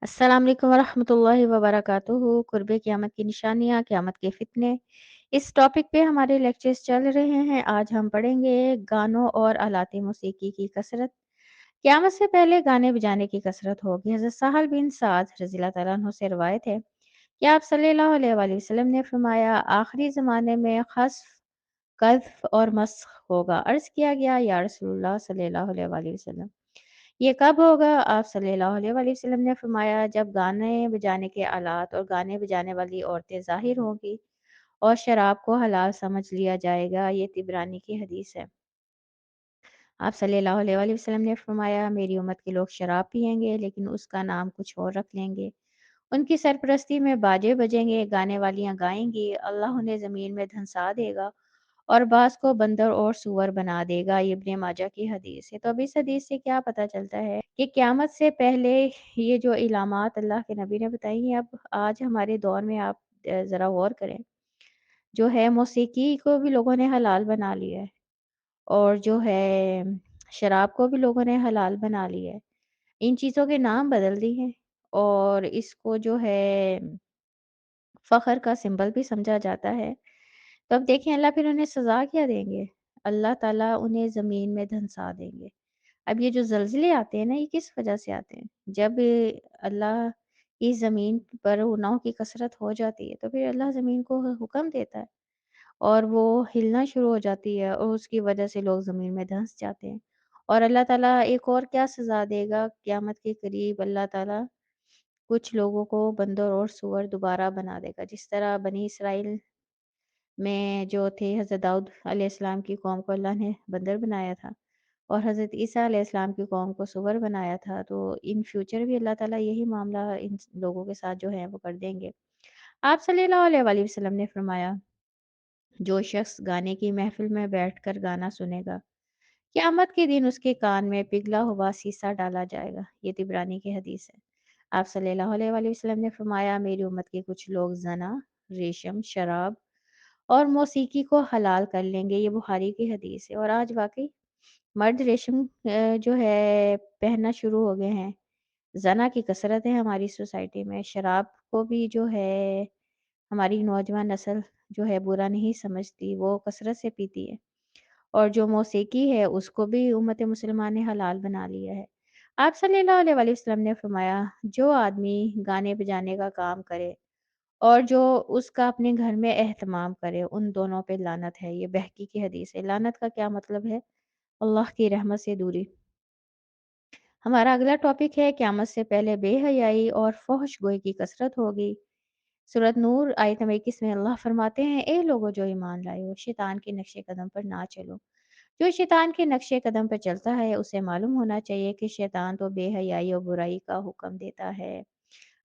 अस्सलाम वालेकुम वरहमतुल्लाहि वबरकातुहू। कुर्बे क़यामत की निशानियाँ, क़यामत के फ़ितने। इस टॉपिक पे हमारे लेक्चर्स चल रहे हैं। आज हम पढ़ेंगे गानों और आलाती मौसीकी की कसरत। क़यामत से पहले गाने बजाने की कसरत होगी। हज़रत सहल बिन साद रज़ियल्लाहु तआला अन्हु से रिवायत है कि आप सल्लल्लाहु अलैहि वसल्लम ने फरमाया, आखिरी ज़माने में ख़स्फ़, क़ज़्फ़ और मस्ख़ होगा। अर्ज़ किया गया, या रसूलल्लाह सल्लल्लाहु अलैहि वसल्लम, ये कब होगा? आप सल्लल्लाहु अलैहि वसल्लम ने फरमाया, जब गाने बजाने के आलात और गाने बजाने वाली औरतें ज़ाहिर होंगी और शराब को हलाल समझ लिया जाएगा। ये तिबरानी की हदीस है। आप सल्लल्लाहु अलैहि वसल्लम ने फरमाया, मेरी उम्मत के लोग शराब पिएँगे, लेकिन उसका नाम कुछ और रख लेंगे। उनकी सरपरस्ती में बाजे बजेंगे, गाने वालियाँ गाएँगी, अल्लाह उन्हें ज़मीन में धँसा देगा और बाज़ को बंदर और सूअर बना देगा। ये इब्न माजा की हदीस है। तो अब इस हदीस से क्या पता चलता है कि क़यामत से पहले ये जो इलामात अल्लाह के नबी ने बताई हैं, अब आज हमारे दौर में आप ज़रा गौर करें, जो है मौसीकी को भी लोगों ने हलाल बना लिया है और जो है शराब को भी लोगों ने हलाल बना लिया है। इन चीज़ों के नाम बदल दिए हैं और इसको जो है फ़ख्र का सिंबल भी समझा जाता है। तो अब देखें अल्लाह फिर उन्हें सज़ा क्या देंगे? अल्लाह ताला उन्हें ज़मीन में धँसा देंगे। अब ये जो ज़लज़ले आते हैं ना, ये किस वजह से आते हैं? जब अल्लाह की ज़मीन पर गुनाहों की कसरत हो जाती है, तो फिर अल्लाह ज़मीन को हुक्म देता है और वो हिलना शुरू हो जाती है और उसकी वजह से लोग ज़मीन में धँस जाते हैं। और अल्लाह ताला एक और क्या सज़ा देगा क़यामत के करीब, अल्लाह ताला कुछ लोगों को बंदर और सूअर दोबारा बना देगा। जिस तरह बनी इसराइल में जो थे हज़रत दाऊद अलैहिस्सलाम की कौम को अल्लाह ने बंदर बनाया था और हज़रत ईसा अलैहिस्सलाम की कौम को सूअर बनाया था। तो इन फ्यूचर भी अल्लाह ताला यही मामला इन लोगों के साथ जो है वो कर देंगे। आप सल्लल्लाहु अलैहि वसल्लम ने फरमाया, जो शख्स गाने की महफ़िल में बैठकर गाना सुनेगा, क़यामत के दिन उसके कान में पिघला हुआ शीशा डाला जाएगा। ये तिबरानी की हदीस है। आप सल्लल्लाहु अलैहि वसल्लम ने फरमाया, मेरी उम्मत के कुछ लोग ज़ना, रेशम, शराब और मौसीकी को हलाल कर लेंगे। ये बुखारी की हदीस है और आज वाक़ई मर्द रेशम जो है पहनना शुरू हो गए हैं। ज़ना की कसरत है हमारी सोसाइटी में। शराब को भी जो है हमारी नौजवान नस्ल जो है बुरा नहीं समझती, वो कसरत से पीती है। और जो मौसीकी है उसको भी उम्मत मुसलमान ने हलाल बना लिया है। आप सल्लल्लाहु अलैहि वसल्लम ने फरमाया, जो आदमी गाने बजाने का काम करे और जो उसका अपने घर में एहतमाम करे, उन दोनों पे लानत है। ये बहकी की हदीस है। लानत का क्या मतलब है? अल्लाह की रहमत से दूरी। हमारा अगला टॉपिक है, क़यामत से पहले बेहयाई और फ़ोहश गोई की कसरत होगी। सूरत नूर आयत नंबर 21 में अल्लाह फरमाते हैं, ए लोगो जो ईमान लाए हो, शैतान के नक्शे कदम पर ना चलो। जो शैतान के नक्शे कदम पर चलता है, उसे मालूम होना चाहिए कि शैतान तो बेहयाई और बुराई का हुक्म देता है।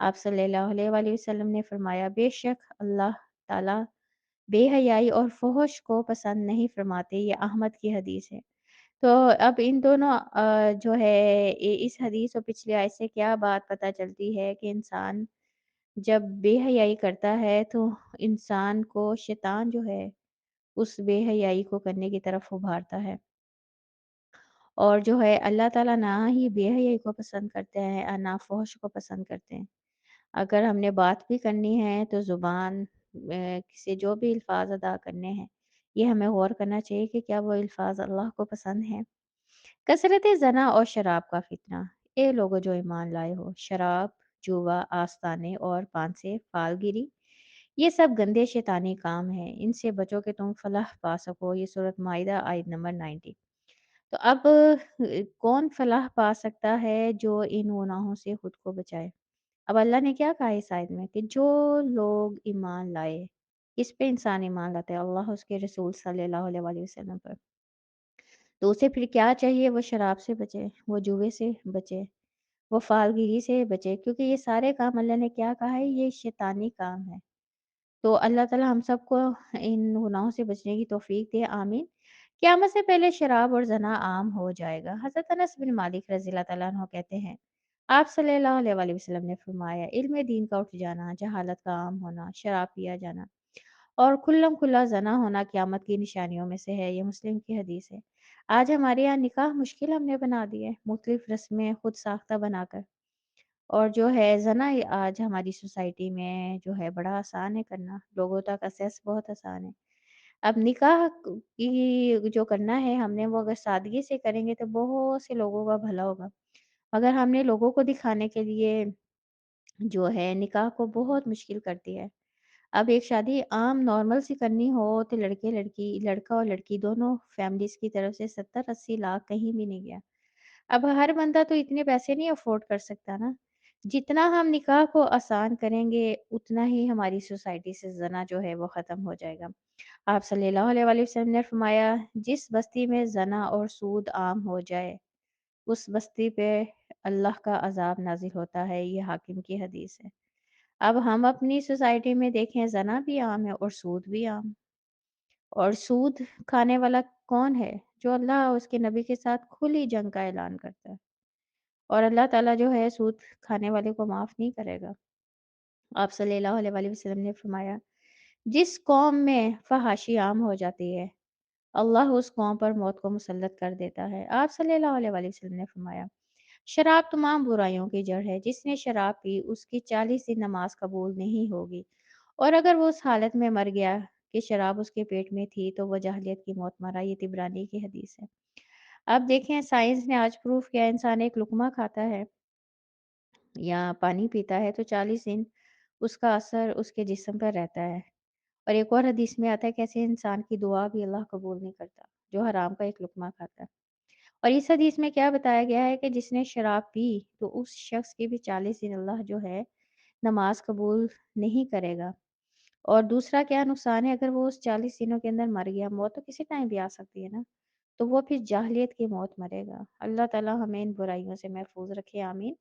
आप सल्लल्लाहु अलैहि वसल्लम ने फरमाया, बेशक अल्लाह ताला बेहयाई और फ़ोहश को पसंद नहीं फरमाते। ये अहमद की हदीस है। तो अब इन दोनों जो है इस हदीस और पिछली आयत से क्या बात पता चलती है कि इंसान जब बेहयाई करता है तो इंसान को शैतान जो है उस बेहयाई को करने की तरफ उभारता है। और जो है अल्लाह ताला ना ही बेहयाई को पसंद करते हैं और ना फ़ोहश को पसंद करते हैं। अगर हमने बात भी करनी है तो ज़ुबान से जो भी अल्फ़ाज़ अदा करने हैं, ये हमें गौर करना चाहिए कि क्या वो अल्फ़ाज़ अल्लाह को पसंद हैं। कसरत ज़ना और शराब का फ़ितना। ए लोगो जो ईमान लाए हो, शराब, जुआ, आस्ताने और पान से फालगिरी, ये सब गंदे शैतानी काम हैं। इनसे बचो कि तुम फलाह पा सको। ये सूरत माइदा आयत नंबर 90। तो अब कौन फलाह पा सकता है जो इन गुनाहों से खुद को बचाए? अब अल्लाह ने क्या कहा इस आयत में कि जो लोग ईमान लाए, किस पे इंसान ईमान लाता है? अल्लाह उसके रसूल सल्लल्लाहु अलैहि वसल्लम पर। तो उसे फिर क्या चाहिए? वो शराब से बचे, वो जुए से बचे, वो फालगिरी से बचे, क्योंकि ये सारे काम अल्लाह ने क्या कहा है, ये शैतानी काम है। तो अल्लाह ताला हम सबको इन गुनाहों से बचने की तौफ़ीक दे, आमीन। क़यामत से पहले शराब और ज़ना आम हो जाएगा। हज़रत अनस बिन मालिक रज़ियल्लाहु तआला अन्हु कहते हैं, आप सल्लल्लाहु अलैहि वसल्लम ने फरमाया, इल्म दीन का उठ जाना, जहालत का आम होना, शराब पिया जाना और खुल्लम खुल्ला ज़ना होना क़यामत की निशानियों में से है। ये मुस्लिम की हदीस है। आज हमारे यहाँ निकाह मुश्किल हमने बना दिया है, मुख्तलिफ़ रस्में खुद साख्ता बनाकर। اور جو ہے زنا آج ہماری سوسائٹی میں جو ہے بڑا آسان ہے کرنا، لوگوں تک ایکسیس بہت آسان ہے۔ اب نکاح کی جو کرنا ہے ہم نے وہ اگر سادگی سے کریں گے تو بہت سے لوگوں کا بھلا ہوگا۔ مگر ہم نے لوگوں کو دکھانے کے لیے جو ہے نکاح کو بہت مشکل کر دیا ہے۔ اب ایک شادی عام نارمل سی کرنی ہو تو لڑکے لڑکی لڑکا اور لڑکی دونوں فیملیز کی طرف سے 70-80 لاکھ کہیں بھی نہیں گیا۔ اب ہر بندہ تو اتنے پیسے نہیں افورڈ کر سکتا نا۔ جتنا ہم نکاح کو آسان کریں گے اتنا ہی ہماری سوسائٹی سے زنا جو ہے وہ ختم ہو جائے گا۔ آپ صلی اللہ علیہ وآلہ وسلم نے فرمایا جس بستی میں زنا اور سود عام ہو جائے اس بستی پہ اللہ کا عذاب نازل ہوتا ہے، یہ حاکم کی حدیث ہے۔ اب ہم اپنی سوسائٹی میں دیکھیں زنا بھی عام ہے اور سود بھی عام، اور سود کھانے والا کون ہے؟ جو اللہ اور اس کے نبی کے ساتھ کھلی جنگ کا اعلان کرتا ہے، اور اللہ تعالیٰ جو ہے سود کھانے والے کو معاف نہیں کرے گا۔ آپ صلی اللہ علیہ وآلہ وسلم نے فرمایا جس قوم میں فحاشی عام ہو جاتی ہے اللہ اس قوم پر موت کو مسلط کر دیتا ہے۔ آپ صلی اللہ علیہ وآلہ وسلم نے فرمایا شراب تمام برائیوں کی جڑ ہے، جس نے شراب پی اس کی 40 دن نماز قبول نہیں ہوگی، اور اگر وہ اس حالت میں مر گیا کہ شراب اس کے پیٹ میں تھی تو وہ جاہلیت کی موت مرا، یہ طبرانی کی حدیث ہے۔ اب دیکھیں سائنس نے آج پروف کیا انسان ایک لقمہ کھاتا ہے یا پانی پیتا ہے تو 40 دن اس کا اثر اس کے جسم پر رہتا ہے، اور ایک اور حدیث میں آتا ہے کہ ایسے انسان کی دعا بھی اللہ قبول نہیں کرتا جو حرام کا ایک لقمہ کھاتا ہے۔ اور اس حدیث میں کیا بتایا گیا ہے کہ جس نے شراب پی تو اس شخص کی بھی 40 دن اللہ جو ہے نماز قبول نہیں کرے گا۔ اور دوسرا کیا نقصان ہے اگر وہ اس 40 دنوں کے اندر مر گیا، موت تو کسی ٹائم بھی آ سکتی ہے نا، تو وہ پھر جاہلیت کی موت مرے گا۔ اللہ تعالیٰ ہمیں ان برائیوں سے محفوظ رکھے، آمین۔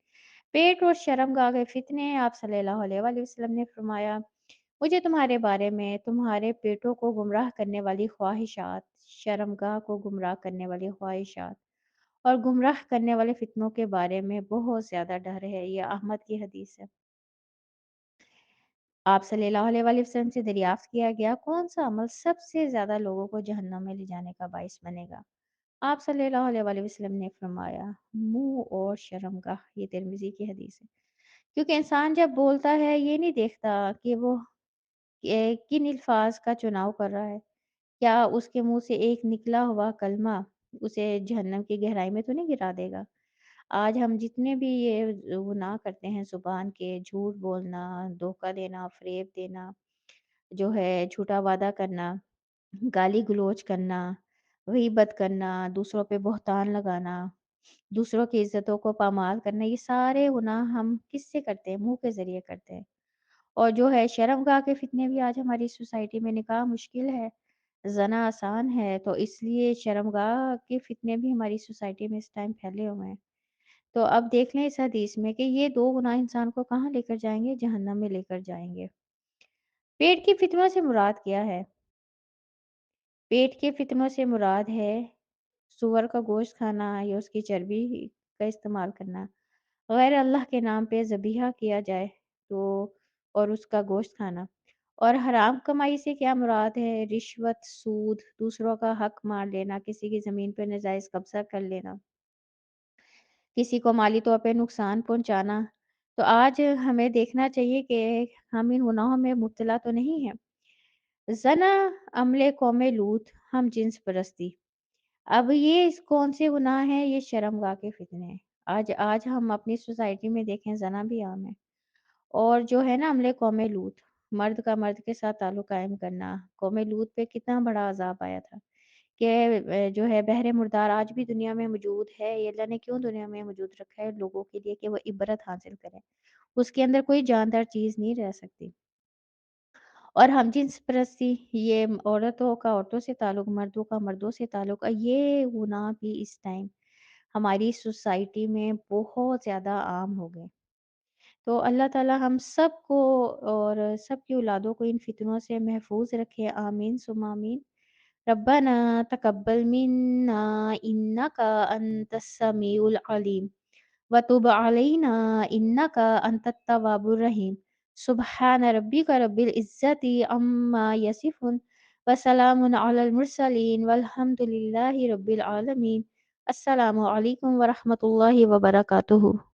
پیٹ اور شرم گاہ کے فتنے، آپ صلی اللہ علیہ وآلہ وسلم نے فرمایا مجھے تمہارے بارے میں تمہارے پیٹوں کو گمراہ کرنے والی خواہشات، شرمگاہ کو گمراہ کرنے والی خواہشات اور گمراہ کرنے والے فتنوں کے بارے میں بہت زیادہ ڈر ہے، یہ احمد کی حدیث ہے۔ آپ صلی اللہ علیہ وآلہ وسلم سے دریافت کیا گیا کون سا عمل سب سے زیادہ لوگوں کو جہنم میں لے جانے کا باعث بنے گا؟ آپ صلی اللہ علیہ وآلہ وسلم نے فرمایا منہ اور شرمگاہ، یہ ترمذی کی حدیث ہے۔ کیونکہ انسان جب بولتا ہے یہ نہیں دیکھتا کہ وہ کن الفاظ کا چناؤ کر رہا ہے، کیا اس کے منہ سے ایک نکلا ہوا کلمہ اسے جہنم کی گہرائی میں تو نہیں گرا دے گا۔ آج ہم جتنے بھی یہ گناہ کرتے ہیں زبان کے، جھوٹ بولنا، دھوکہ دینا، فریب دینا، جو ہے جھوٹا وعدہ کرنا، گالی گلوچ کرنا، غیبت کرنا، دوسروں پہ بہتان لگانا، دوسروں کی عزتوں کو پامال کرنا، یہ سارے گناہ ہم کس سے کرتے ہیں؟ منہ کے ذریعے کرتے ہیں۔ اور جو ہے شرم گاہ کے فتنے بھی آج ہماری سوسائٹی میں، نکاح مشکل ہے، زنا آسان ہے، تو اس لیے شرم گاہ کے فتنے بھی ہماری سوسائٹی میں اس ٹائم پھیلے ہوئے ہیں۔ تو اب دیکھ لیں اس حدیث میں کہ یہ دو گناہ انسان کو کہاں لے کر جائیں گے؟ جہنم میں لے کر جائیں گے۔ پیٹ کی فتنوں سے مراد کیا ہے؟ پیٹ کے فتنوں سے مراد ہے سور کا گوشت کھانا یا اس کی چربی کا استعمال کرنا، غیر اللہ کے نام پہ ذبیحہ کیا جائے تو، اور اس کا گوشت کھانا۔ اور حرام کمائی سے کیا مراد ہے؟ رشوت، سود، دوسروں کا حق مار لینا، کسی کی زمین پہ ناجائز قبضہ کر لینا، کسی کو مالی طور پہ نقصان پہنچانا۔ تو آج ہمیں دیکھنا چاہیے کہ ہم ان گناہوں میں مبتلا تو نہیں ہیں۔ زنا، عمل قوم لوط، ہم جنس پرستی، اب یہ کون سے گناہ ہیں؟ یہ شرم گاہ کے فتنے ہیں۔ آج ہم اپنی سوسائٹی میں دیکھیں زنا بھی عام ہے، اور جو ہے نا عمل قوم لوط، مرد کا مرد کے ساتھ تعلق قائم کرنا، قوم لوط پہ کتنا بڑا عذاب آیا تھا کہ جو ہے بحر مردار آج بھی دنیا میں موجود ہے۔ یہ اللہ نے کیوں دنیا میں موجود رکھا ہے؟ لوگوں کے لیے کہ وہ عبرت حاصل کریں، اس کے اندر کوئی جاندار چیز نہیں رہ سکتی۔ اور ہم جنس پرستی، یہ عورتوں کا عورتوں سے تعلق، مردوں کا مردوں سے تعلق، یہ گناہ بھی اس ٹائم ہماری سوسائٹی میں بہت زیادہ عام ہو گئے۔ تو اللہ تعالی ہم سب کو اور سب کی اولادوں کو ان فتنوں سے محفوظ رکھے، آمین ثم آمین۔ ربنا تقبل منا انک انت السمیع العلیم وتب علینا انک انت التواب الرحیم۔ سبحان ربک رب العزت عما یصفون وسلام علی المرسلین والحمد للہ رب العالمین۔ السلام علیکم ورحمۃ اللہ وبرکاتہ۔